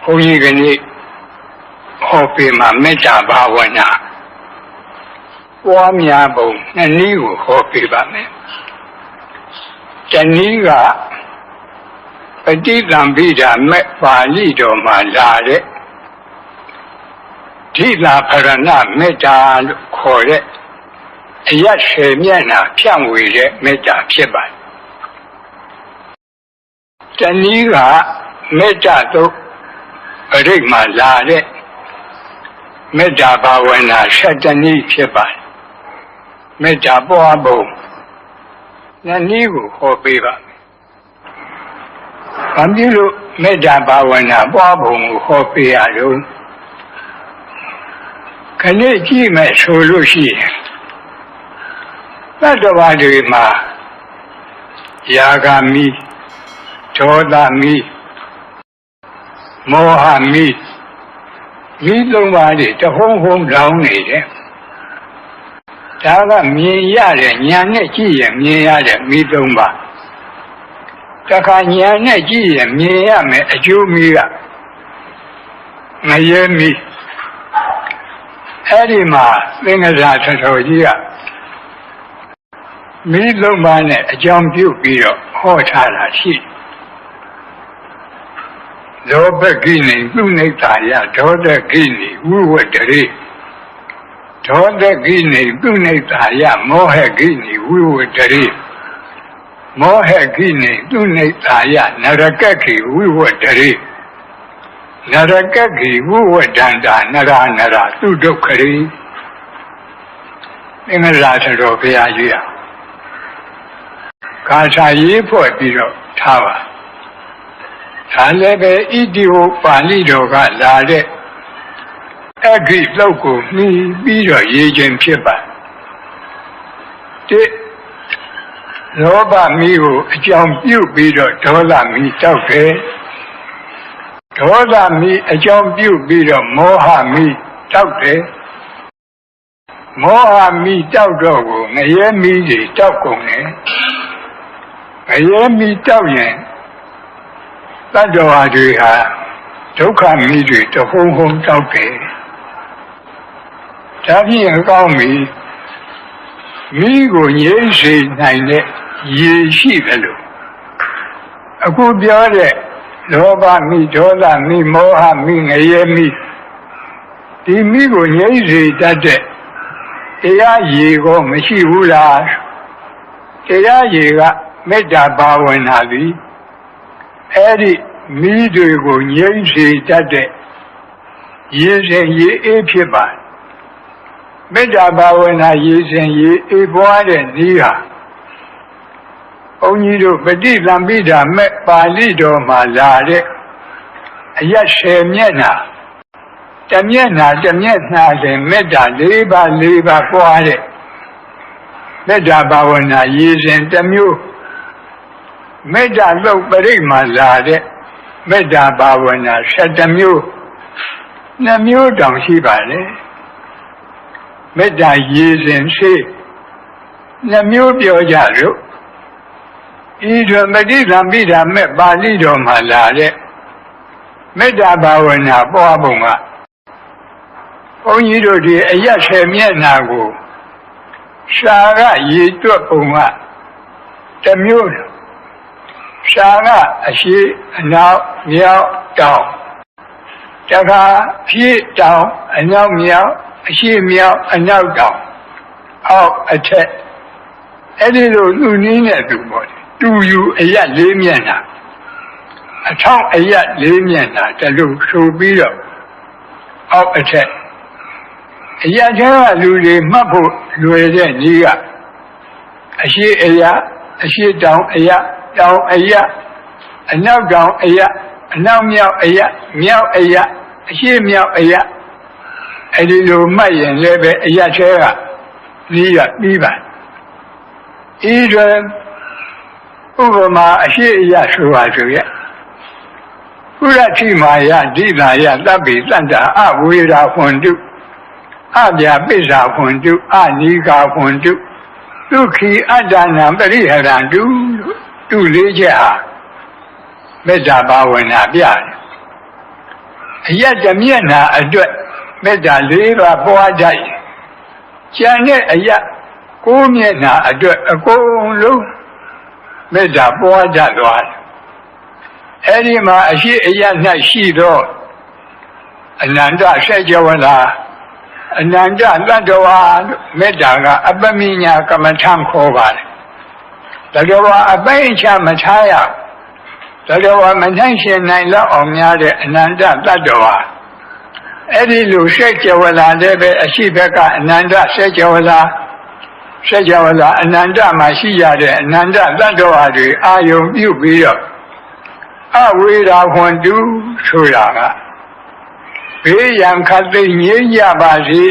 ဘုန်းကြီးကနေ့ဟောပေးမှာမေတ္တာဘာဝနာပွားများပုံနှစ်နည်းကိုဟောပေးပါမယ်။တနည်းကပဋိသင်္ပိဓာမဲ့ပါဠိတော်မှာလာတဲ့ဓိလာဖရဏမေတ္တာလို့ခေါ်တဲ့အယတ်ဆယ်မျက်နှာဖြန့်ဝေတဲ့မေတ္တာဖြစ်ပါတယ်။တနည်းကမေတ္တာတို့ပရိတ်မှာလာတဲ့မေတ္တာဘာဝနာ7နည်းဖြစ်ပါတယ်။မေတ္တာပွားပုံနှစ်နည်းကိုဟောပေးပါမယ်။ဘာဖြစ်လို့မေတ္တာဘာဝနာပွားပုံကိုဟောပေးရလို့ခဏကြည့်မယ်ဆိုလို့ရှိရင်သတ္တဝါတွေမှာယာဂမီဒေါသမီမောဟမီမိသုံးပါးတွေတဟုံးဟုံးလောင်းနေတယ်ဒါကမြင်ရတဲ့ဉာဏ်နဲ့ကြည့်ရင်မြင်ရတဲ့မိသုံးပါးတခါဉာဏ်နဲ့ကြည့်ရင်မြင်ရမယ်အကျိုးမီးကငရဲမီးအဲ့ဒီမှာသင်္ကစားထတော်ကြီးကမိသုံးပါးနဲ့အကြောင်းပြုပြီးတော့ဟောထားတာရှိလောဘကိနေသူနိဋ္ဌာယဒေါသကိနေဝိဝတ္တရေဒေါသကိနေသူနိဋ္ဌာယမောဟကိနေဝိဝတ္တရေမောဟကိနေသူနိဋ္ဌာယနရကကိဝိဝတ္တရေနရကကိဝိဝတ္တန္တာနရနရသူဒုက္ခရေသင်္ကလာထတော်ဘုရားကြီးကာထာရေးဖွဲ့ပြီးတော့ထားပါဒါလည်းပဲဣတိဝပါဠိတော်ကလာတဲ့အဂိသုတ်ကိုမှီပြီးတော့ရေးခြင်းဖြစ်ပါတစ်လောဘမီးကိုအကြောင်းပြုပြီးတော့ဒေါသမီးတောက်တယ်ဒေါသမီးအကြောင်းပြုပြီးတော့မောဟမီးတောက်တယ်မောဟမီးတောက်တော့ကိုငရဲမီးတွေတောက်ကုန်တယ်ငရဲမီးတောက်ရင်တတ္တဝါတွေဟာဒုက္ခမီးတွေတဟုံးဟုံးတောက်တယ်ဒါဖြင့်အကောင်းမီးမိကိုငြိမ်းစေနိုင်တဲ့ရေရှိတယ်လို့အခုပြောတဲ့လောဘမိဒေါသမိမောဟမိငရဲမိဒီမိကိုငြိမ်းစေတတ်တဲ့တရားရေကိုမရှိဘူးလားတရားရေကမေတ္တာဘာဝနာသည်အဲ့ဒီမိတွေကိုငြိမ်းစေတတ်တဲ့ရေစဉ်ရေအေးဖြစ်ပါမေတ္တာဘာဝနာရေစဉ်ရေအေးပွားတဲ့နည်းဟာဘုန်းကြီးတို့ပဋိသင်္ပိဓာမဲ့ပါဠိတော်မှာလာတဲ့အယတ်10မျက်နှာတစ်မျက်နှာတစ်မျက်နှာစဉ်မေတ္တာ4ပါး4ပါးပွားတဲ့မေတ္တာဘာဝနာရေစဉ်တစ်မျိုးမေတ္တာလုတ်ပရိတ်မှာလာတဲ့မေတ္တာဘာဝနာ7မျိုး2မျိုးတောင်ရှိပါလေမေတ္တာရေစဉ်ရှိ2မျိုးပြောကြလို့ဤတွင်ပဋိသင်္ပိဓာမဲ့ပါဠိတော်မှာလာတဲ့မေတ္တာဘာဝနာပွားပုံကဘုန်းကြီးတို့ဒီအယတ်10မျက်နှာကိုရှာကရေတွက်ပုံကတစ်မျိုးရှာကအရှိအနောက်မြောက်တောင်တခါဖြည့်တောင်အနောက်မြောက်အရှိမြောက်အနောက်တောင်အောက်အထက်အဲ့ဒီလိုသူနည်းနဲ့သူပေါ့တူယူအယတ်4မျက်နှာအထောက်အယတ်4မျက်နှာတလို့ဆိုပြီးတော့အောက်အထက်အယတ်ချင်းကလူတွေမှတ်ဖို့လွယ်တဲ့နည်းကအရှိအယတ်အရှိတောင်အယတ်တောင်အယတ်အနောက်တောင်အယတ်အနောက်မြောက်အယတ်မြောက်အယတ်အရှိမြောက်အယတ်အဲဒီလိုမှတ်ရင်လည်းပဲအယတ်သေးကပြီးရပြီးပါဤတွင်ဥပမာအရှိအယတ်ဆိုပါဆိုရဲ့ကုရတိမာယဒိသာယသဗ္ဗေတန္တာအဝေရာဟွန်တုအပြာပိစ္ဆာဟွန်တုအနိကာဟွန်တုဒုက္ခိအတ္တနာပရိဟရန္တုတူလေးချက်ဟာမေတ္တာဘာဝနာပြတယ် အယက်တမျက်နှာအတွက်မေတ္တာ၄ပါးပွားကြရင်ကျန်တဲ့အယက်9မျက်နှာအတွက်အကုန်လုံးမေတ္တာပွားကြသွားတယ်အဲ့ဒီမှာအရှိအယက်၌ရှိသောအနန္တဆက်ကြဝဠာအနန္တတတ္တဝါမေတ္တာကအပမိညာကမ္မထံခေါ်ပါတယ်တတ္တဝါအပိဉ္ချမထားရတတ္တဝါမနိုင်ရှင်နိုင်လောက်အောင်များတဲ့အနန္တတတ္တဝါအဲ့ဒီလိုဆက်ကြဝဠာလည်းပဲအရှိဘက်ကအနန္တဆက်ကြဝဠာအနန္တမှာရှိရတဲ့အနန္တတတ္တဝါတွေအာယုံပြုပြီးတော့အဝေရာဟွန်တုဆိုတာကဘေးရန်ခတ်သိငြိမ်းကြပါစေ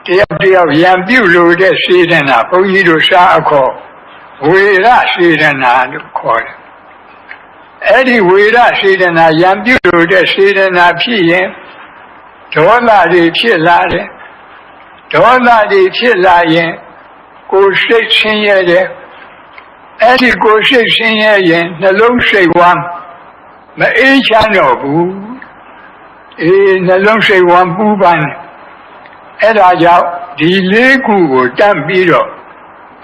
တယောက်ရံပြုလို့တဲ့စေတနာဘုန်းကြီးတို့ရှားအခေါ်ဝေရစေတနာလို့ခေါ်တယ်အဲ့ဒီဝေရစေတနာရံပြုလို့တဲ့စေတနာဖြစ်ရင်ဒေါသတွေဖြစ်လာတယ်ဒေါသတွေဖြစ်လာရင်ကိုယ်စိတ်ဆင်းရဲတယ်အဲ့ဒီကိုယ်စိတ်ဆင်းရဲရင်နှလုံးစိတ်ဝမ်းမအေးချမ်းတော့ဘူးနှလုံးစိတ်ဝမ်းပူပန်အဲ့ဒါကြောင့်ဒီလေးခုကိုတတ်ပြီးတော့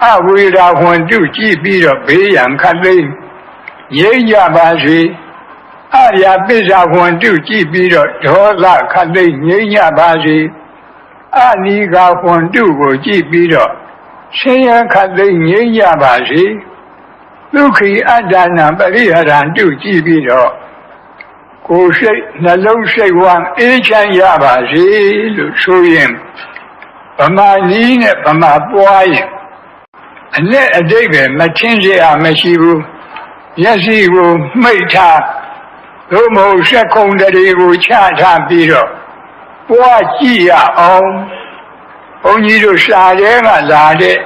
အဝေရာဟွန်တုကြည့်ပြီးတော့ဘေးရန်ခတ်သိမ်းငြိမ်းကြပါစေအရာပိစ္ဆာဟွန်တုကြည့်ပြီးတော့ဒေါသခတ်သိမ်းငြိမ်းကြပါစေအနိဂါဟွန်တုကိုကြည့်ပြီးတော့ဆင်းရဲခတ်သိမ်းငြိမ်းကြပါစေဒုက္ခိအတ္တနာပရိဟရံတုကြည့်ပြီးတော့ကိုယ်စိတ်နှလုံးစိတ်ဝမ်းအေးချမ်းရပါစေလို့ဆိုရင်ဗမာနည်းနဲ့ဗမာပွားရင်အနဲ့အတိတ်ပဲမချင်းစရာမရှိဘူးမျက်စိကိုမှိတ်ထားသို့မဟုတ်စက်ခုံတရေကိုချထားပြီးတော့ပွားကြည့်ရအောင်ဘုန်းကြီးတို့စာထဲကလာတဲ့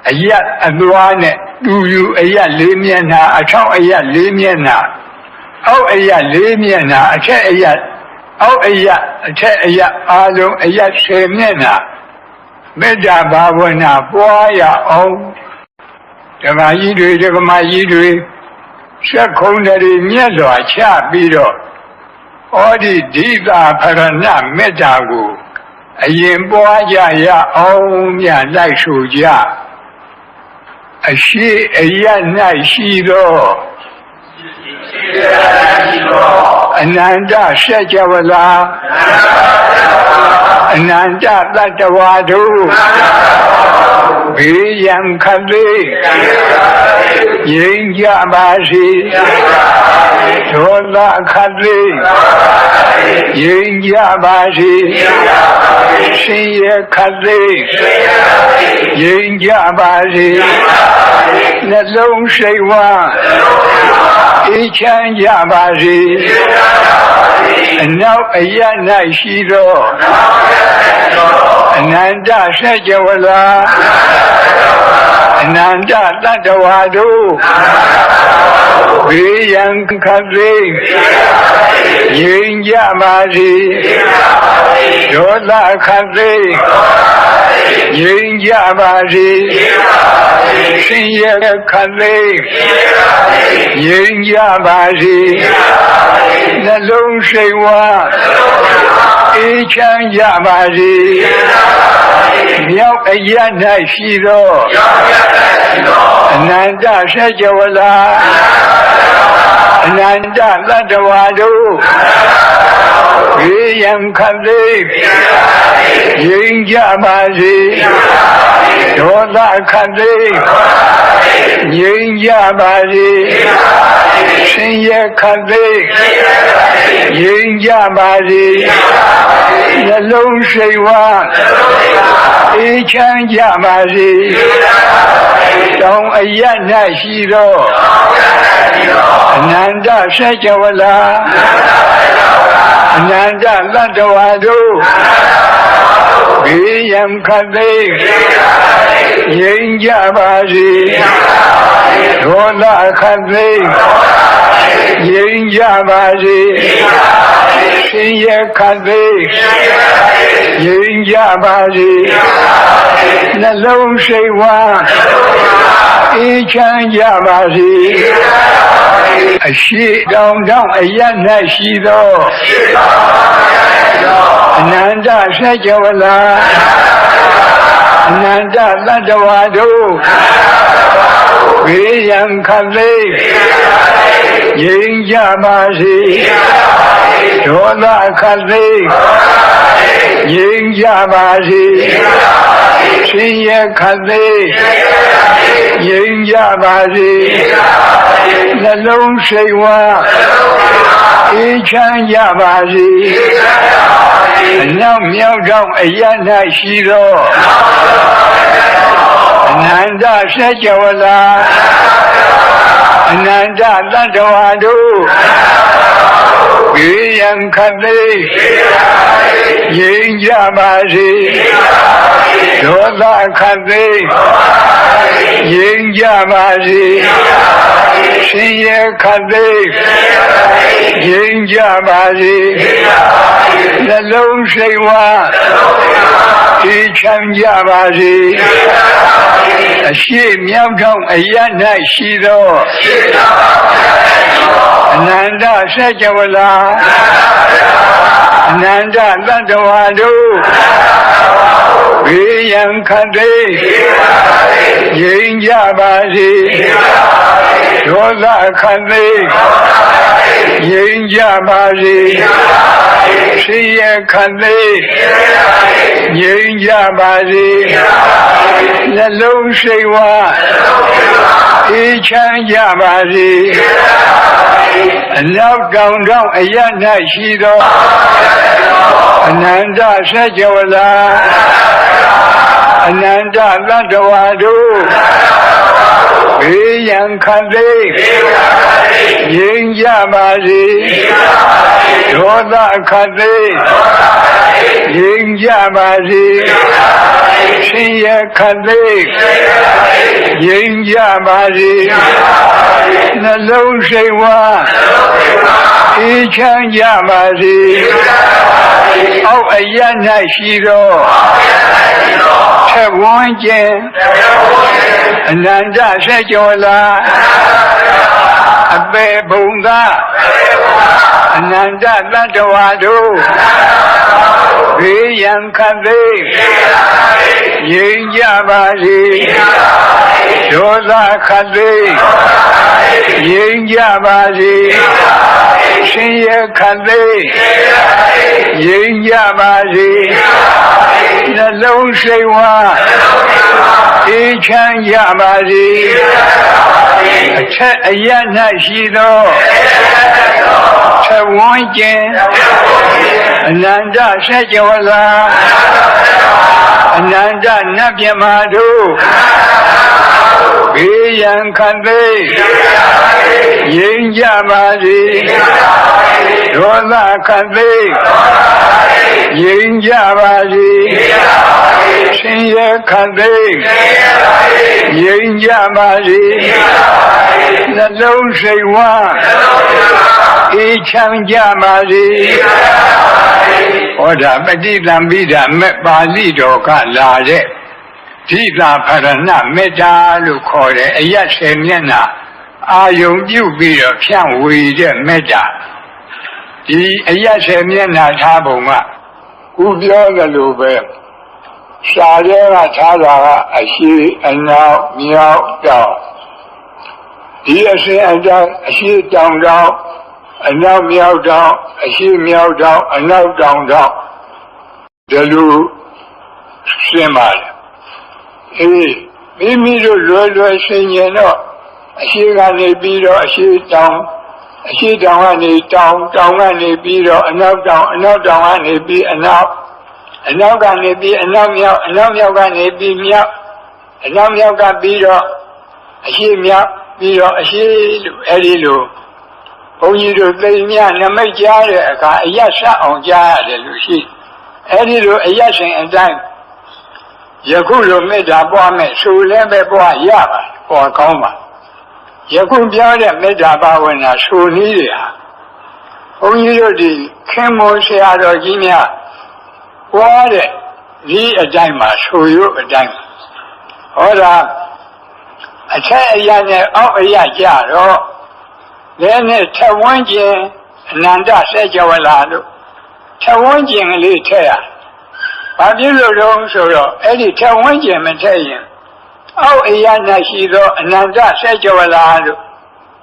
အယက်အသွားနဲ့တူယူအယက်၄မျက်နှာအထောက်အယက်၄မျက်နှာအောက်အယက်၄မျက်နှာအထက်အယက်အောက်အယက်အထက်အယက်အားလုံးအယက်10မျက်နှာမေတ္တာဘာဝနာပွားရအောင်ဓမ္မကြီးတွေဓမ္မကြီးတွေဆက်ခုံးတွေမြတ်စွာချပြီးတော့ဩဒီဒိသာဖရဏမေတ္တာကိုအရင်ပွားကြရအောင်မြတ်လိုက်ဆိုကြအရှိအယက်၌ရှိသောအနန္တဆက်ကြဝဠာအနန္တတတ္တဝါတို့ဘေးရန်ခတ်သိငြိမ်းကြပါစေဒေါသခတ်သိငြိမ်းကြပါစေဆင်းရဲခတ်သိငြိမ်းကြပါစေနှလုံးစိတ်ဝမ်းအေးချမ်းကြပါစေအနောက်အယက်၌ရှိသောအနန္တဆက်ကြဝဠာအနန္တတတ္တဝါတို့ဘေးရန်ခတ်သိငြိမ်းကြပါစေဒေါသခတ်သိငြိမ်းကြပါစေဆင်းရဲခတ်သိငြိမ်းကြပါစေနှလုံးစိတ်ဝမ်းအေးချမ်းကြပါစေမြောက်အယက်၌ရှိသောအနန္တဆက်ကြဝဠာအနန္တတတ္တဝါတို့ဘေးရန်ခတ်သိငြိမ်းကြပါစေဒေါသခတ်သိငြိမ်းကြပါစေဆင်းရဲခတ်သိငြိမ်းကြပါစေနှလုံးစိတ်ဝမ်းအေးချမ်းကြပါစေတောင်အယက်၌ရှိသောအနန္တဆက်ကြဝဠာအနန္တတတ္တဝါတို့ဘေးရန်ခတ်သိငြိမ်းကြပါစေဒေါသခတ်သိငြိမ်းကြပါစေဆင်းရဲခတ်သိငြိမ်းကြပါစေနှလုံးစိတ်ဝမ်းအေးချမ်းကြပါစေ အရှိတောင်တောင်အယတ်၌ရှိသောအနန္တစัจ java လာအနန္တသတ္တဝါတို့ဝိယံခသိငြိမ်းကြပါစေဒေါသခသိငြိမ်းကြပါစေရှင်ရခသိငြိမ်းကြပါစေနှလုံးစိတ်ဝါအေးချမ်းကြပါစေအနောက်မြောက်တောင်အရ၌ရှိသောအနန္တစัจ java လာအနန္တသတ္တဝါတို့ဝိယံခသိငြိမ်းကြပါစေဒေါသခသိငြိမ်းကြပါစေရှင်ရခသိငြိမ်းကြပါစေနှလုံးစိတ်ဝါအေးချမ်းကြပါစေအရှိမြောက်ထောင်အရ၌ရှိသောအနန္တစัจ java လာအနန္တသတ္တဝါတို့ဝိယံခသိငြိမ်းကြပါစေဒေါသခသိငြိမ်းကြပါစေရှင်ရခသိငြိမ်းကြပါစေနှလုံးစိတ်ဝါအေးချမ်းကြပါစေအနောက်တောင်တောင်အရ၌ရှိသောအနန္တစัจ java လာအနန္တသတ္တဝါတို့ဝိယံခသိငြိမ်းကြပါစေဒေါသခသိငြိမ်းကြပါစေရှင်ရခသိငြိမ်းကြပါစေနှလုံးစိတ်ဝါအေးချမ်းကြပါစေအောက်အရ၌ရှိသောထက်ဝန်းကျင်အနန္တစัจ java လာအပေဘုံသာအနန္တသတ္တဝါတို့ဝိယံခသိငြိမ်းကြပါစေဒေါသခသိငြိမ်းကြပါစေရှင်ရခသိငြိမ်းကြပါစေနှလုံးစိတ်ဝါအေးချမ်းကြပါစေအထက်အရ၌ရှိသောထက်ဝန်းကျင်အနန္တစัจ java လာအနန္တနတ်မြမာတို့ဝိယံခသိငြိမ်းကြပါစေဒေါသခသိငြိမ်းကြပါစေရှင်ရခသိငြိမ်းကြပါစေနှလုံးစိတ်ဝါအေးချမ်းကြပါစေဟောဒါပฏิသံပိဒမေပါဠိတော်ကလာတဲ့ဓိတာဖရဏမေတ္တာလို့ခေါ်တဲ့အယတ်10မျက်နှာအာယုံပြုပြီးတော့ဖြန့်ဝေတဲ့မေတ္တာဒီအယတ်10မျက်နှာထားပုံကခုပြောသလိုပဲရှားရဲကထားတာကအရှိအနောက်မြောက်တောင်ဒီအစဉ်အတိုင်းအရှိတောင်တောင်အနောက်မြောက်တောင်အရှိမြောက်တောင်အနောက်တောင်တောင်ဒီလိုရှင်းပါလေမိမိတို့လွယ်ဆင်ញင်တော့အရှိကနေပြီးတော့အရှိတောင်ကနေတောင်ကနေပြီးတော့အနောက်တောင်ကနေပြီးအနောက်ကနေပြီးအနောက်မြောက်ကနေပြီးမြောက်အနောက်မြောက်ကပြီးတော့အရှိမြောက်ပြီးတော့အရှိလို့အဲဒီလိုဘုန်းကြီးတို့သိမြနမိတ်ကြားတဲ့အခါအယတ်ဆက်အောင်ကြားရတယ်လို့ရှိအဲဒီလိုအယတ်ရှင်အတိုင်းယခုလိုမေတ္တာပွားမဲ့ဆိုလည်းပဲပွားရပါတယ်ပေါ်ကောင်းပါယခုပြောတဲ့မေတ္တာဘာဝနာဆိုနည်းတွေဟာဘုန်းကြီးတို့ဒီခင်မောဆရာတော်ကြီးများပွားတဲ့ဒီအတိုင်းမှာဆိုရအတိုင်းဟောတာအထက်အရာနဲ့အောက်အရာကြတော့ Then Tawanjin, Nanda Sajawala, Tawanjin Litea. Babilu Soro, Eddie Tawanjin Matayan. Oh, Iana Shido, Nanda Sajawala,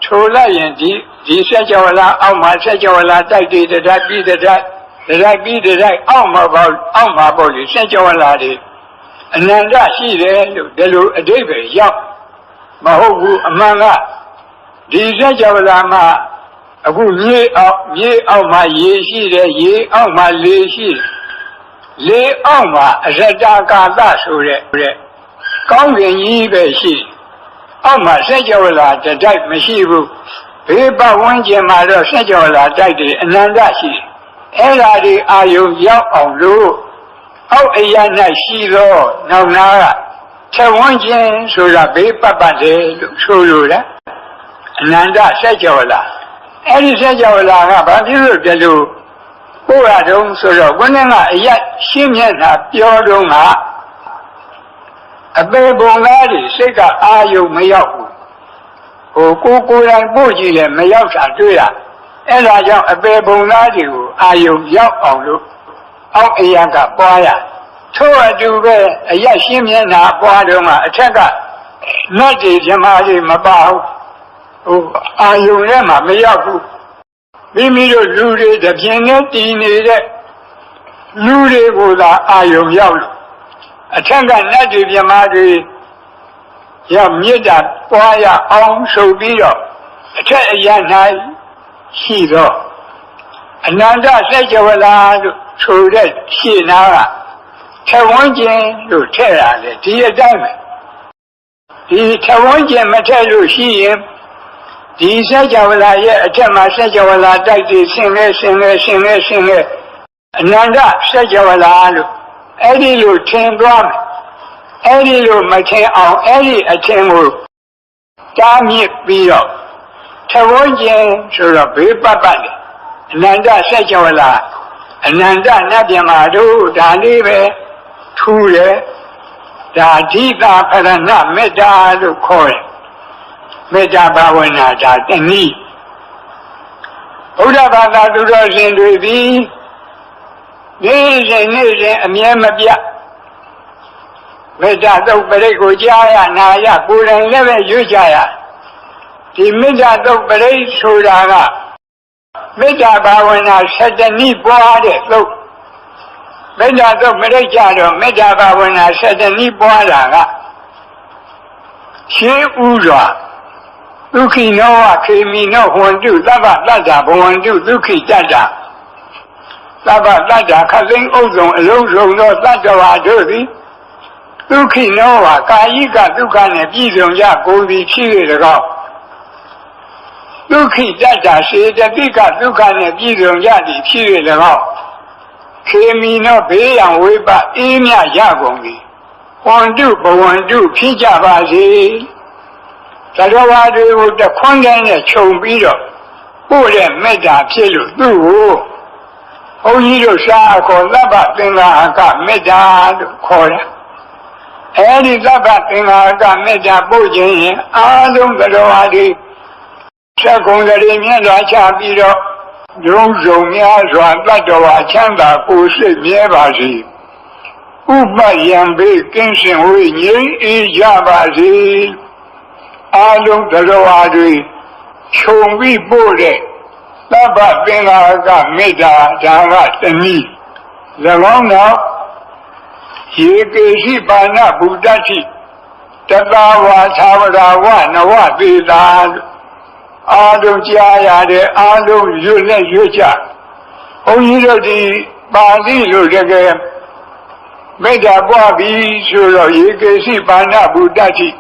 Tulayan, the Sajawala, Alma Sajawala, that be the that be the Alma Body, Sajawala. Nanda she the David, Yap, Mahobu, Amanga. These Javalama, a good ye of my ye of my lay Alma, Zadaka Basure, Congan ye be she. Alma Sajavala, the Dyke Mashibu, Peba one Gemara Sajavala, Dyke, and Nandashi. Eladi are you Yap of Lu? Oh, Ayana Shilo, no Nara. Tawanjin, so the Papa Bade, Suluda. Nanda Sajawala. Any Sajawala, Babilu Delu, Uradum Solo, Gunanga, yet Shimyana, Piodunga, a Babuladi, Sika, Ayu Mayaku, O Kukuran Buji, Mayaka Tuya, and I don't a Babuladi, Ayu Yaku, O Ayaka Boya. Toa Dube, a Yashimyana, Boaduma, a Taka, not the Jamadi Mabau. Ayunema, Mayaku. Bimiro Lure, the Pianeti, Lure Buda Ayum Yalu. A Tanga Native Yamadi Yamida, Waya, On Sobiro, a Tayanai, Shido. Ananda Sajawala, so that she nara. Tawanjin, to Terra, the dear diamond. The Tawanjin Matalu, she him. The Sajawala, Tama Sajawala, Dati, singer. Nanda Sajawala, Eddie Lu Timbram, Eddie Lu Mate on Eddie Atemu, Dami Bio, Tawanjin, Sura Bibabadi, Nanda Sajawala, Nanda Nadiamadu, Dalive, Tule, Dadita Parana, Meda Lukore. Meta Bavana, and me. Udabana Dudas in the Nation, a Miamabia. Meta do Berego Jaya, Naya, Buddha, never Ujaya. The Meta do Bere Sudana. Meta Bavana said the knee boarded. Look. Meta do Berejado, Meta Bavana said the knee boarded. She Uza. Luki Noah came in no one do, Lava Lada, one do, Luki Dada. Lava Lada, cousin Ozon, Lozo, no Lada, dirty. Luki Noah, Kaika, Dukan, and Bidon Yakovi, Chile, the go. Luki Dada, said the Bika, Dukan, and Bidon Yadi, Chile, the go. Came in no bay and way back, Emia Yagomi. One do, Pija Bazi. Sadawadi would the Kondan Chombido, who then made a pillow, do. Oyido Sako, Laba Pinga, Meda, Kora. Any Laba Pinga, Meda, Bojin, Adam Gadawadi, Secondary Chabido, Jozo Miazwa, Badawa, Chamba, Pusi, Miabazi. Uba Yambi, Kinsin, we Jabazi. Adam Gadawadi, Chombi Bode, Laba Pinga, Meda, Dava, Tani. The long now, Yekisi Bana Budati, Tadawa, Tavadawa, Nawa, Bida, Adam Jaya, the Adam Yuna Yuja. Only the Badi Luga, Meda Babi, Suro, Yekisi Bana Budati.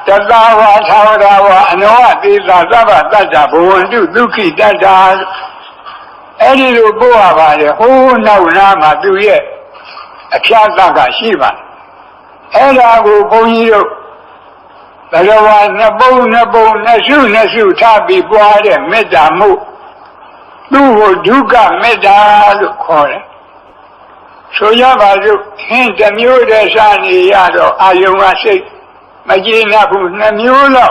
Tadawa, Tavadawa, Noa, Bida, Lava, Dada, Bondu, Luki, Dada. Any little boy, who now Nama do yet. A Piazza Shiva. And I will go you. But I was Nasu, Tabi, Boade, Medamu. Do Duka, Meda, Corner. So Yavazu, hint the Muda Sani Yado, Ayumasi, Magina, Namulo.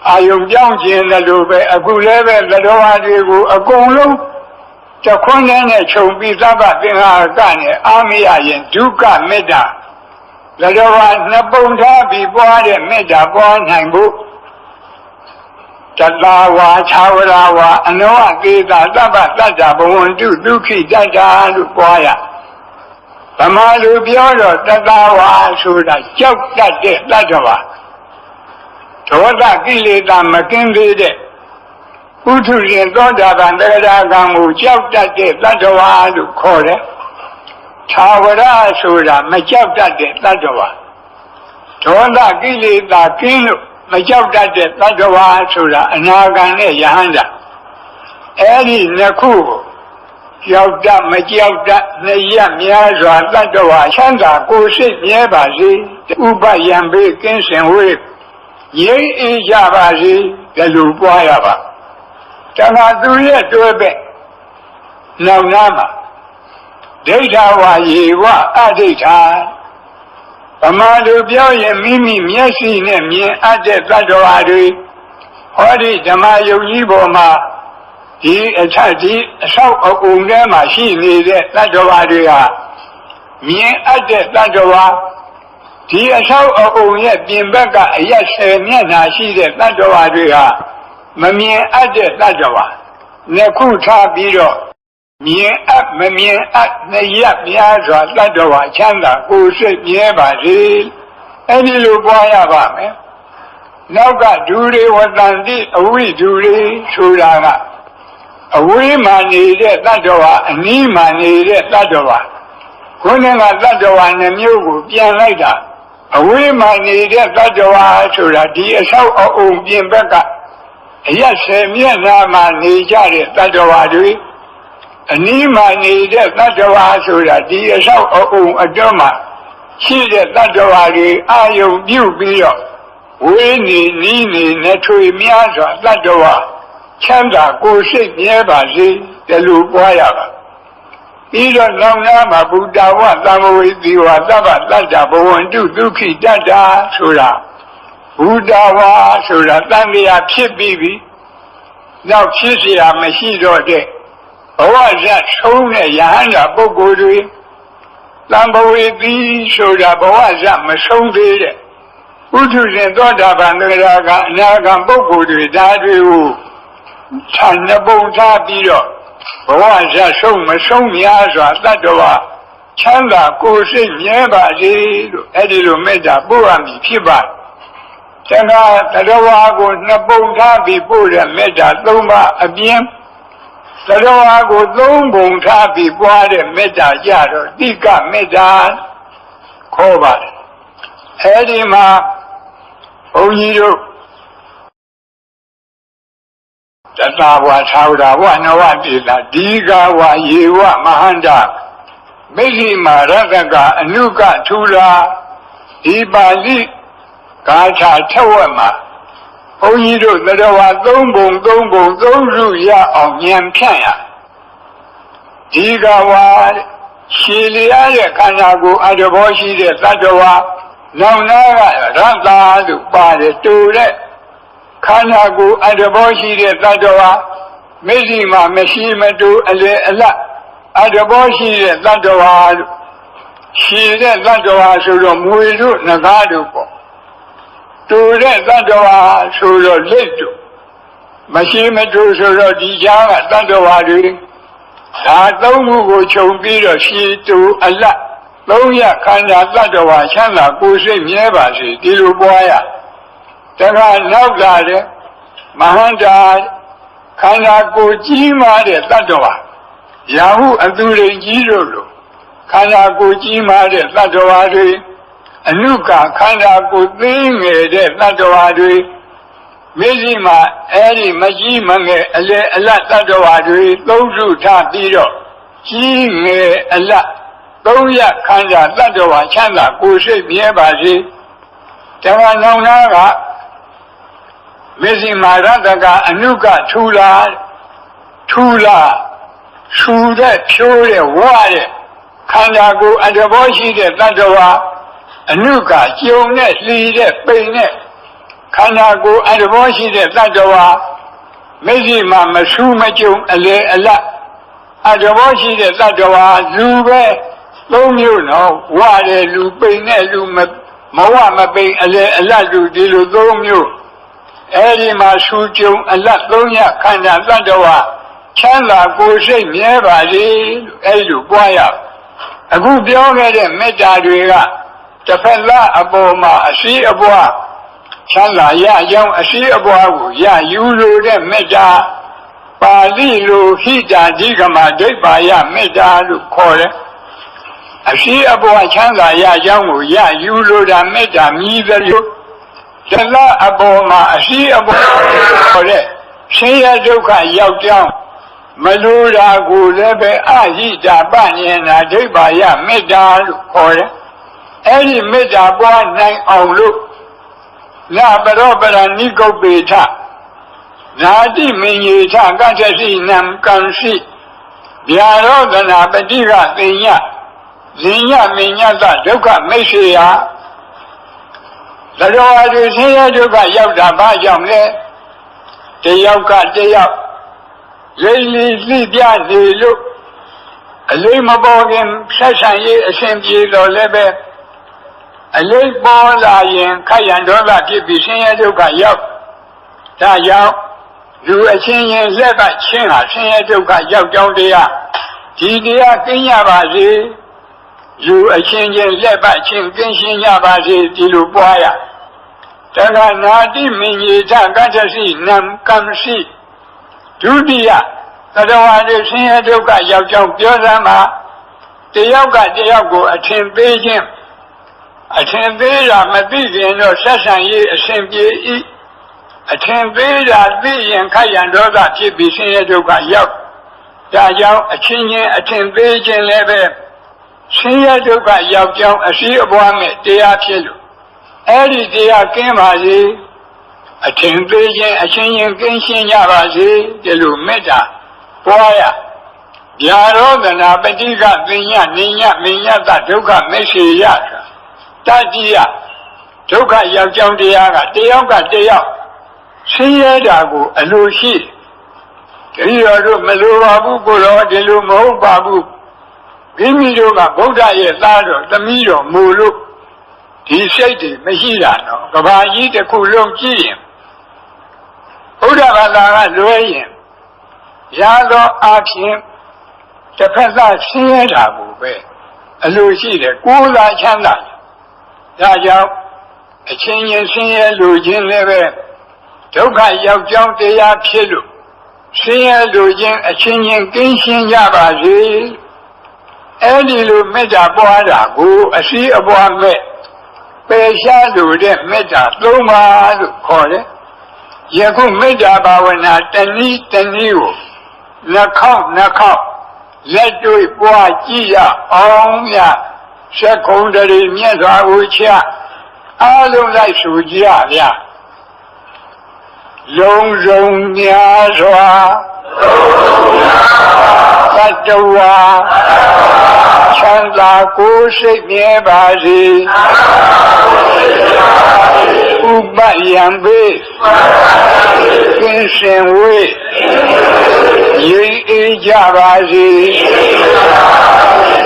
အာယုံပြောင်းခြင်းလို့ပဲအခုလည်းပဲသတ္တဝါတွေကိုအကုန်လုံးတခွန်းနဲ့ခြုံပြီးသဗ္ဗသင်္ဟာရကနဲ့အာမရရင်ဒုက္ခမေတ္တာသတ္တဝါနှစ်ပုံထားပြီးပွားတဲ့မေတ္တာပွားနိုင်ဖို့တတဝါခြာဝရဝါအနောအကေတာသဗ္ဗတတ္တဘဝန္တုဒုက္ခိတတ္တာလို့ပွားရဗမာလူပြောတော့တတဝါဆိုတာကြောက်တတ်တဲ့တတ္တဝါဒေါသကိလေသာမကင်းသေးတဲ့ဥထုရှင်သောတာပန်တဂရကံကိုကြောက်တတ်တဲ့တတ္တဝါလို့ခေါ်တယ်။သာဝရဆိုတာမကြောက်တတ်တဲ့တတ္တဝါဒေါသကိလေသာကင်းလို့မကြောက်တတ်တဲ့တတ္တဝါဆိုတာအနာဂံနဲ့ယဟန္တာအဲ့ဒီနှစ်ခုကိုကြောက်တတ်မကြောက်တတ်နှစ်ရများစွာတတ္တဝါချမ်းသာကိုယ်စိတ်မြဲပါစေဥပယံဘေးကင်းစင်ဝေးငြိမ်းအေးကြပါစေဒီလိုပွားရပါတခါသူရဲ့တွဲပဲ့နောက်နာမှာဒိဋ္ဌဝါယေဝအဒိဋ္ဌာဗမာလူပြောရင်မိမိမျက်စိနဲ့မြင်အပ်တဲ့သတ္တဝါတွေဟောဒီဓမ္မယုံကြီးပေါ်မှာဒီအဆောက်အအုံထဲမှာရှိနေတဲ့သတ္တဝါတွေဟာမြင်အပ်တဲ့သတ္တဝါဒီအဆောက်အအုံရဲ့ပြင်ဘက်ကအရက်10မျက်နှာရှိတဲ့သတ္တဝါတွေဟာမမြင်အပ်တဲ့သတ္တဝါနှစ်ခုထားပြီးတော့မြင်အပ်မမြင်အပ်နှစ်ရပ်များစွာသတ္တဝါချမ်းသာကိုယ်စိတ်မြဲပါစေအဲ့ဒီလိုပွားရပါမယ်နောက်ကဒူတွေဝတ္တန်တိအဝိဒူတွေဆိုတာကအဝေးမှနေတဲ့သတ္တဝါအနီးမှနေတဲ့သတ္တဝါခုနကသတ္တဝါနှမျိုးကိုပြန်လိုက်တာအဝေးမှနေတဲ့သတ္တဝါဆိုတာဒီအဆောက်အအုံပြင်ဘက်ကအရက်10မျက်နှာမှာနေကြတဲ့သတ္တဝါတွေအနီးမှနေတဲ့သတ္တဝါဆိုတာဒီအဆောက်အအုံအတွင်းမှာရှိတဲ့သတ္တဝါတွေအာယုံပြုပြီးတော့ဝေးနေနီးနေနဲ့ထွေများစွာသတ္တဝါချမ်းသာကိုယ်စိတ်မြဲပါစေဒီလိုပွားရပါပြီးတော့နောက်နာမှာဘုဒ္ဓဝသံဃဝေသီဝသဗ္ဗတတ္တဘဝန္တုဒုက္ခိတတ္တာဆိုတာဘုဒ္ဓဝါဆိုတာတန်တရားဖြစ်ပြီးပြီနောက်ဖြစ်เสียမရှိတော့တဲ့ဘဝဇတ်ဆုံးတဲ့ယဟန္တာပုဂ္ဂိုလ်တွေသံဃဝေသီဆိုတာဘဝဇတ်မဆုံးသေးတဲ့ဥထုရှင်သောတာပန်တဂရကအနာဂံပုဂ္ဂိုလ်တွေဒါတွေကိုခြံနှစ်ပုံထားပြီးတော့ဘဝဇတ်ဆုံးမဆုံးများစွာတတ္တဝါချမ်းသာကိုယ်စိတ်မြဲပါစေလို့အဲ့ဒီလိုမေတ္တာပို့ရမည်ဖြစ်ပါတယ်။တခါတတ္တဝါကိုနှစ်ပုံထားပြီးပို့တဲ့မေတ္တာ၃ပါးအပြင်တတ္တဝါကို၃ပုံထားပြီးပွားတဲ့မေတ္တာကြတော့တိကမေတ္တာခေါ်ပါတယ်။အဲဒီမှာဘုန်းကြီးတို့တတဝါသာဝရဝနဝတိတာဒီဃဝါယေဝမဟန္တာမိဂိမာရတကအနုကထူလာဒီပါဠိဂါထာထက်ဝက်မှာဘုန်းကြီးတို့တတဝါ၃ပုံ၃စုရအောင်ဉာဏ်ဖြန့်ရဒီဃဝါရှည်လျားတဲ့ခန္ဓာကိုယ်အတ္တဘောရှိတဲ့သတ္တဝါနောက်နာကရတ္တာလို့ပါတယ်တူတဲ့ခန္ဓာကိုယ်အတ္တဘောရှိတဲ့သတ္တဝါမျက်စိမှာမရှိမတူအလေအလတ်အတ္တဘောရှိတဲ့သတ္တဝါရှည်တဲ့သတ္တဝါဆိုတော့မွေတို့ငကားတို့ပေါ့တူတဲ့သတ္တဝါဆိုတော့လက်တို့မရှိမတူဆိုတော့ဒီကြားကသတ္တဝါတွေဒါသုံးခုကိုခြုံပြီးတော့ရှည်တူအလတ်သုံးရခန္ဓာသတ္တဝါချမ်းသာကိုယ်စိတ်မြဲပါစေဒီလိုပွားရတခါနောက်လာတဲ့မဟန္တာခန္ဓာကိုယ်ကြီးမားတဲ့တတ္တဝါရာဟုအသူရိန်ကြီးတို့လိုခန္ဓာကိုယ်ကြီးမားတဲ့တတ္တဝါတွေအနုကခန္ဓာကိုယ်သေးငယ်တဲ့တတ္တဝါတွေမျက်စိမှာအဲ့ဒီမကြီးမငယ်အလေအလတ်တတ္တဝါတွေသုံးစုထားပြီးတော့ကြီးငယ်အလတ်သုံးရခန္ဓာတတ္တဝါချမ်းသာကိုယ်စိတ်မြဲပါစေတခါနောင်နာကမေဇိမာရတကအနုကထူလာထူတဲ့ဖြိုးတဲ့ဝါတဲ့ခန္ဓာကိုယ်အတ္တဘောရှိတဲ့တတ္တဝါအနုကကျုံနဲ့လှီတဲ့ပိန်နဲ့ ခန္ဓာကိုယ်အတ္တဘောရှိတဲ့သတ္တဝါမျက်စိမှာမဆူးမကြုံအလေအလတ်အတ္တဘောရှိတဲ့သတ္တဝါလူပဲသုံးမျိုးနော်ဝတဲ့လူပိန်တဲ့လူမဝမပိန်အလေအလတ်လူဒီလိုသုံးမျိုးအဲဒီမှာဆူကြုံအလတ်သုံးရခန္ဓာသတ္တဝါချမ်းသာကိုယ်စိတ်မြဲပါစေအဲဒီလိုပွားရအခုပြောခဲ့တဲ့မေတ္တာတွေကတစ်ဖက်သားအပေါ်မှာအရှိအပွားချမ်းသာရကြောင်းအရှိအပွားကိုရယူလို့တဲ့မေတ္တာပါဠိလိုဟိတာဓိကမဒိဋ္ဌာယမေတ္တာလို့ခေါ်တယ်အရှိအပွားချမ်းသာရကြောင်းကိုရယူလို့တာမေတ္တာမြည်တယ်လို့တလားအပေါ်မှာအရှိအပွားခေါ်တဲ့ဆင်းရဲဒုက္ခရောက်ကြောင်းမလိုတာကိုလည်းပဲအဟိတာပဉ္စနာဒိဋ္ဌာယမေတ္တာလို့ခေါ်တယ်အဲ့ဒီမေတ္တာပွားနိုင်အောင်လို့နာပရောပရဏိကုပ္ပေထနာတိမင်ယေထကတ္တစီနံကံရှိဗျာရောဒနာပတိကသိညဇိညမင်ညတဒုက္ခမိတ်ဆေယသရောအတူဆင်းရဲဒုက္ခရောက်တာဘာကြောင့်လဲတယောက်ကတယောက်လိမ့်လီလိပြနေလို့အလေးမပေါ်ခင်ဆက်ဆံရေးအရှင်ပြေတော်လည်းပဲအလေးပေါ်လာရင်ခက်ရန်ဒေါသဖြစ်ပြီးဆင်းရဲဒုက္ခရောက်ဒါကြောင့်လူအချင်းချင်းလက်ပတ်ချင်းဟာဆင်းရဲဒုက္ခရောက်ကြောင်းတရားဒီတရားကင်းရပါစေလူအချင်းချင်းလက်ပတ်ချင်းကင်းရှင်းရပါစေဒီလိုပွားရတခါနာတိမင်ကြီးထကတ္တစီနံကံရှိဒုတိယသတ္တဝါတွေဆင်းရဲဒုက္ခရောက်ကြောင်းပြောစမ်းမှာတယောက်ကတယောက်ကိုအထင်သေးခြင်းအထင်သေးတာမသိခင်တော့ဆက်ဆံရေးအစဉ်ပြေ၏အထင်သေးတာသိရင်ခက်ရန်ဒေါသဖြစ်ပြီးဆင်းရဲဒုက္ခရောက်ဒါကြောင့်အချင်းချင်းအထင်သေးခြင်းလည်းပဲဆင်းရဲဒုက္ခရောက်ကြောင်းအရှိအပွားမဲ့တရားဖြစ်လို့အဲ့ဒီတရားကင်းပါစေအထင်သေးခြင်းအချင်းချင်းကင်းရှင်းကြပါစေဒီလိုမေတ္တာပွားရဗျာရောဒနာပတိကပညာနိညမညတဒုက္ခမိတ်ဆေယတတိယဒုက္ခရောက်ကြောင်းတရားကတယောက်ကတယောက်ဆင်းရဲတာကိုအလိုရှိတတိယတို့မလိုပါဘူးကိုတော့ဒီလိုမဟုတ်ပါဘူးမိမိတို့ကဗုဒ္ဓရဲ့သားတော်သမီးတော်မူလို့ဒီစိတ်တွေမရှိတာတော့ကဘာကြီးတစ်ခုလုံးကြည့်ရင်ဘုရားဘာသာကလွဲရင်ရသောအဖြစ်တစ်ဖက်သားဆင်းရဲတာကိုပဲအလိုရှိတယ်ကိုယ်သာချမ်းသာဒါကြောင့်အချင်းချင်းဆင်းရဲလိုခြင်းလည်းပဲဒုက္ခရောက်ကြောင်းတရားဖြစ်လို့ဆင်းရဲလိုခြင်းအချင်းချင်းကင်းရှင်းကြပါစေအဲ့ဒီလိုမေတ္တာပွားတာကိုအရှိအပွားမဲ့ပယ်ရှားလိုတဲ့မေတ္တာသုံးပါလို့ခေါ်တယ်ယခုမေတ္တာဘာဝနာတနည်းတနည်းကိုနှခေါက်လက်တွေ့ပွားကြည့်ရအောင်မြတ်သက္ကုံတရီမြတ်စွာဘုရားအားလုံးလိုက်ဆိုကြရဗျာလုံးစုံများစွာသတ္တဝါချမ်းသာကိုယ်စိတ်မြဲပါစေဥပယံပေကင်းစင်ဝေးရိပ်အေးကြပါစေ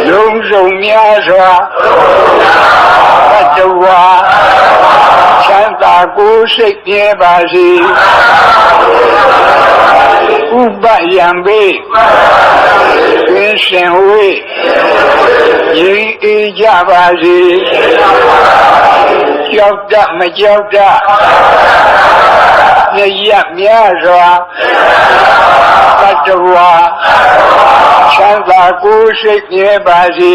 လုံးစုံများစွာသတ္တဝါချမ်းသာကိုယ်စိတ်မြဲပါစေဥပယံပေကင်းစင်ဝေးရိပ်အေးကြပါစေကြောက်တမကြောက်တမြတ်များစွာသတ္တဝါချမ်းသာကိုယ်စိတ်မြဲပါစေ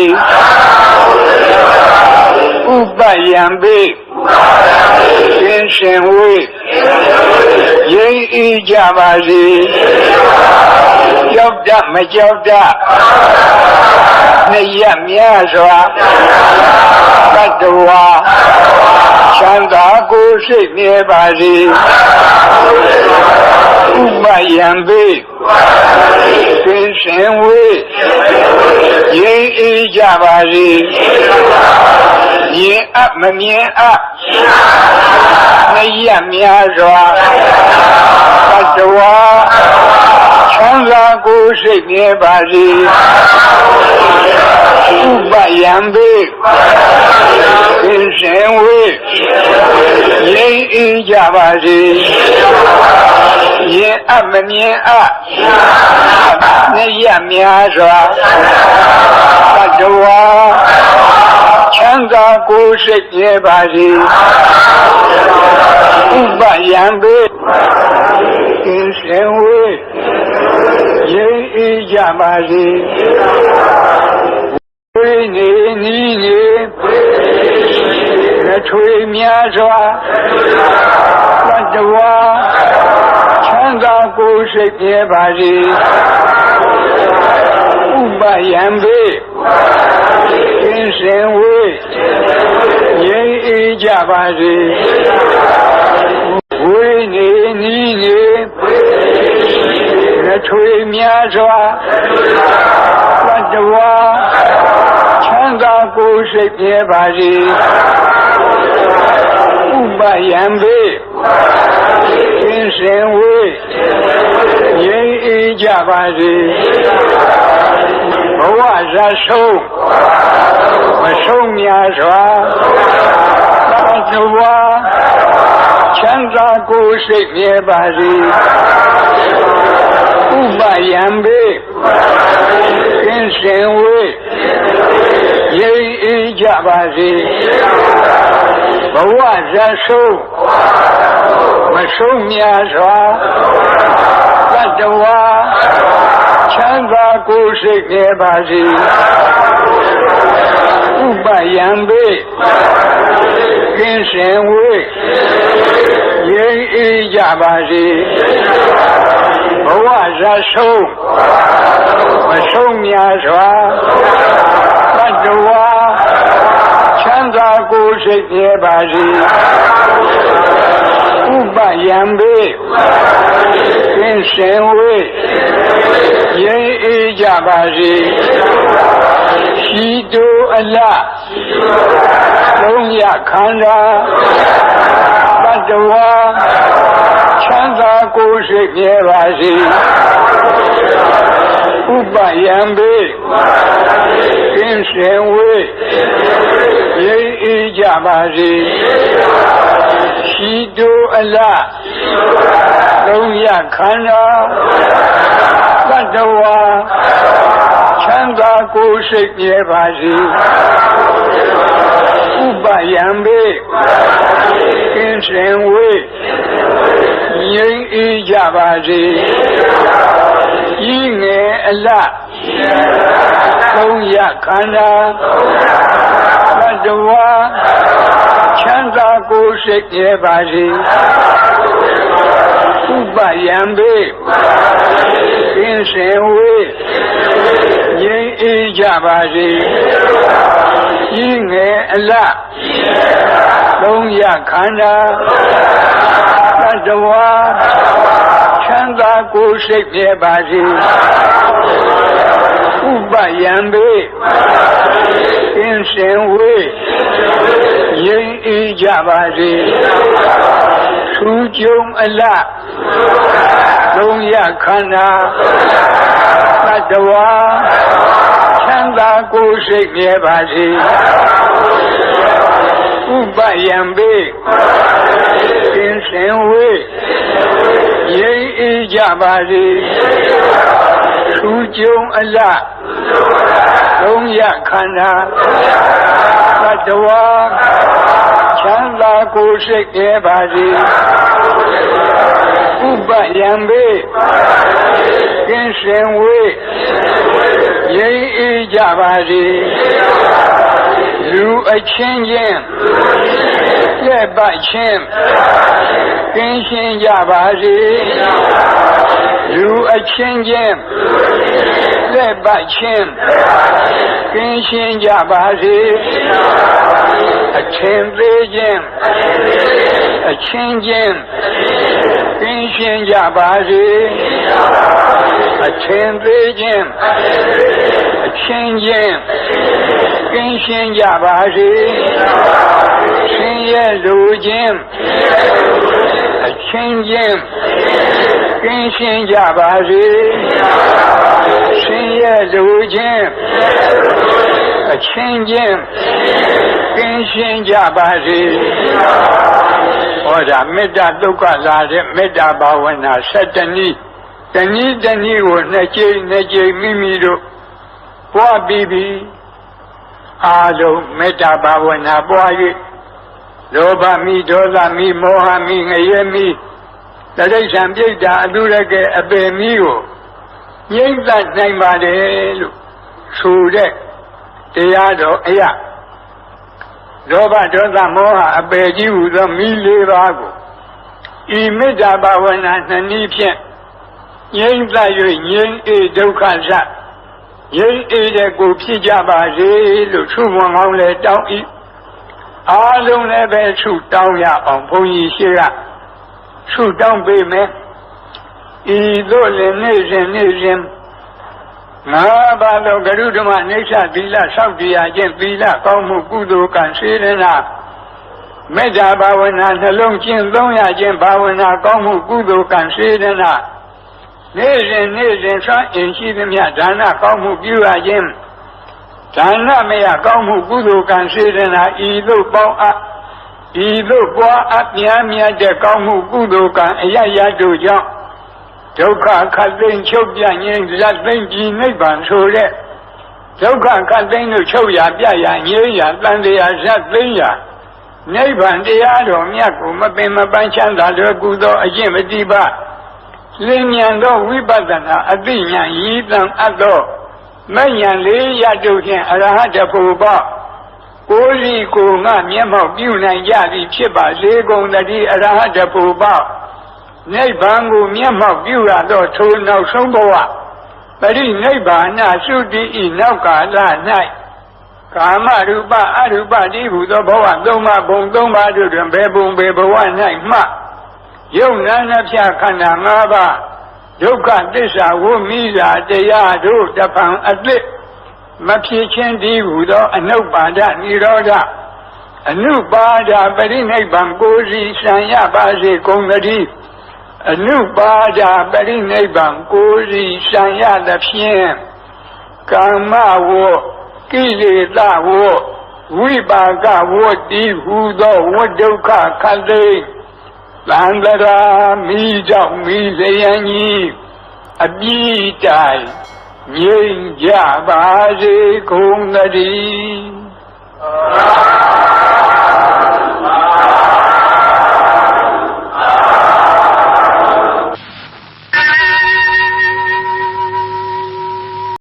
ဥပယံပေကင်းစင်ဝေးရိပ်အေးကြပါစေကြောက်တမကြောက်တမြတ်များစွာသတ္တဝါချမ်းသာကိုယ်စိတ်မြဲပါစေဥပယံပေကင်းစင်ဝေးရိပ်အေးကြပါစေ မြင်အပ်မမြင်အပ်မရများစွာသတ္တဝါချမ်းသာကိုယ်စိတ်မြဲပါစေဥပယံပေသင်္ရှင်ဝေငြိမ်းအေးကြပါစေမြင်အပ်မမြင်အပ်မရများစွာသတ္တဝါချမ်းသာကိုယ်စိတ်မြဲပါစေဥပယံပေသင်္ရှင်ဝေငြိမ်းအေးကြပါစေဝိနေနီးနေမထွေများစွာသတ္တဝါချမ်းသာကိုယ်စိတ်မြဲပါစေဥပယံပေသင်္ရှင်ဝေငြိမ်းအေးကြပါစေဝိနေနီးနေမထွေများစွာသတ္တဝါချမ်းသာကိုယ်စိတ်မြဲပါစေဥပယံပေသင်္ရှင်ဝေငြိမ်းအေးကြပါစေဘဝဇာဆုံးမဆုံးများစွာသတ္တဝါချမ်းသာကိုယ်စိတ်မြဲပါစေဥပယံပေသင်္ရှင်ဝေငြိမ်းအေးကြပါစေဘဝဇာဆုံးမဆုံးများစွာသတ္တဝါချမ်းသာကိုယ်စိတ်မြဲပါစေဥပယံပေသင်္ရှင်ဝေငြိမ်းအေးကြပါစေဘဝဇာဆုံးမဆုံးများစွာသတ္တဝါချမ်းသာကိုယ်စိတ်မြဲပါစေဥပယံပေသင်္ရှင်ဝေငြိမ်းအေးကြပါစေရှိတုအလလုံးရခန္ဓာသတ္တဝါချမ်းသာကိုယ်စိတ်မြဲပါစေဥပယံပေသင်္ရှင်ဝေငြိမ်းအေးကြပါစေရှိတုအလလုံးရခန္ဓာသတ္တဝါချမ်းသာကိုယ်စိတ်မြဲပါစေဥပယံပေသင်္ရှင်ဝေငြိမ်းအေးကြပါစေဤငယ်အလလုံးရခန္ဓာသတ္တဝါချမ်းသာကိုယ်စိတ်မြဲပါစေဥပယံပေသင်္ရှင်ဝေငြိမ်းအေးကြပါစေဤငယ်အလလုံးရခန္ဓာသတ္တဝါချမ်းသာကိုယ်စိတ်မြဲပါစေဥပယံပေသင်္ရှင်ဝေငြိမ်းအေးကြပါစေထူးကျုံအလလုံးရခန္ဓာသတ္တဝါချမ်းသာကိုယ်စိတ်မြဲပါစေဥပယံပေသင်္ရှင်ဝေငြိမ်းအေးကြပါစေထူးကျုံအလလုံးရခန္ဓာသတ္တဝါချမ်းသာကိုယ်စိတ်မြဲပါစေဥပယံပေသင်္ရှင်ဝေငြိမ်းအေးကြပါစေလူအချင်းချင်းလက်ပတ်ချင်းကင်းရှင်းကြပါစေလူအချင်းချင်းလက်ပတ်ချင်းကင်းရှင်းကြပါစေအချင်းသေးချင်းအချင်းချင်းကင်းရှင်းကြပါစေအချင်းသေးချင်းအချင်းချင်းက င်းရှင်းကြပါစေဆင်းရဲလူချင်းအချင်းချင်းကင်းရှင်းကြပါစေဆင်းရဲလူချင်းအချင်းချင်းကင်းရှင်းကြပါစေဟောဒါမေတ္တာဒုက္ခလာတဲ့မေတ္တာဘာဝနာ7နည်းတနည်းကိုနှစ်ကြိမ်မိမိတို့ပွားပြီးအားလုံးမေတ္တာဘာဝနာပွား၍လောဘမိဒေါသမိမောဟမိငရဲမိတရိစ္ဆာန်ပြိတ္တာအတုရကအပေမိကိုငြိမ့်သနိုင်ပါတယ်လို့ဆိုတဲ့တရားတော်အရာလောဘဒေါသမောဟအပေကြီးဟူသောမိ4ပါးကိုဤမေတ္တာဘာဝနာ2နည်းဖြင့်ငြိမ့်သ၍ငြိမ့်အေဒုက္ခစငြိမ့်အေတဲ့ကိုဖြစ်ကြပါစေလို့ဆုမွန်ကောင်းလဲတောင်းဤအားလုံးလည်းပဲဆုတောင်းရအောင်ဘုန်းကြီးရှိကဆုတောင်းပေးမယ်ဤသို့လည်းနေ့စဉ်ငါးပါးသောဂရုဓမ္မအိဋ္ဌသီလဆောက်တည်ရခြင်းသီလကောင်းမှုကုသိုလ်ကံစေရနာမေတ္တာဘာဝနာနှလုံးကျင့်သုံးရခြင်းဘာဝနာကောင်းမှုကုသိုလ်ကံစေရနာနေ့စဉ်ဆွမ်းအင်ရှိသမျှဒါနကောင်းမှုပြုရခြင်းဒါနမယကောင်းမှုကုသိုလ်ကံစေရနာဤသို့ပေါင်းအပ်ဤသို့ပွားအပ်များတဲ့ကောင်းမှုကုသိုလ်ကံအယတို့ကြောင့်ဒုက္ခခတ်သိမ်းချုပ်ပြငြိမ်းဇတ်သိမ်းကြည်နိဗ္ဗာန်ဆိုတဲ့ဒုက္ခခတ်သိမ်းလို့ချုပ်ရပြရငြိမ်းရတန်တရားဇတ်သိမ်းရနိဗ္ဗာန်တရားတော်မြတ်ကိုမပင်မပန်းချမ်းသာတော်ကုသောအကျင့်မတိပါလင်းမြန်သောဝိပဿနာအသိဉာဏ်ရည်တန်အပ်သောမဉ္ဇဉ်4ရတုဖြင့်အရဟတဖို့ပေါကိုယ်စီကိုငါမျက်မှောက်ပြုနိုင်ကြသည်ဖြစ်ပါစေကုန်သတည်းအရဟတဖို့ပေါနိဗ္ဗာန်ကိုမျက်မှောက်ပြုရသောထိုနောက်ဆုံးဘဝပရိနိဗ္ဗာန်သုတိဤနောက်ကာလ၌ကာမရူပအရူပတိဟုသောဘဝ3ပါးဘုံ3ပါးတို့တွင်ဘယ်ဘုံဘယ်ဘဝ၌မှယုံနာနှဖြခန္ဓာ5ပါးဒုက္ခသစ္စာဝိမိစာတရားတို့တဖန်အသစ်မဖြစ်ခြင်းတည်းဟုသောအနုပါဒនិရောဓအနုပါဒပရိနိဗ္ဗာန်ကိုစီစံရပါစေကုန်သတည်းအနုပါဒပရိနိဗ္ဗာန်ကိုစီစံရသဖြင့်ကာမဝကိလေသာဝဝိပါကဝတိဟုသောဝဒုက္ခခတ်သိမ်းသံဃာမိကြောင့်မိလျံကြီးအပြည့်တိုင်ငြိမ်ကြပါစေကုန်သတည်း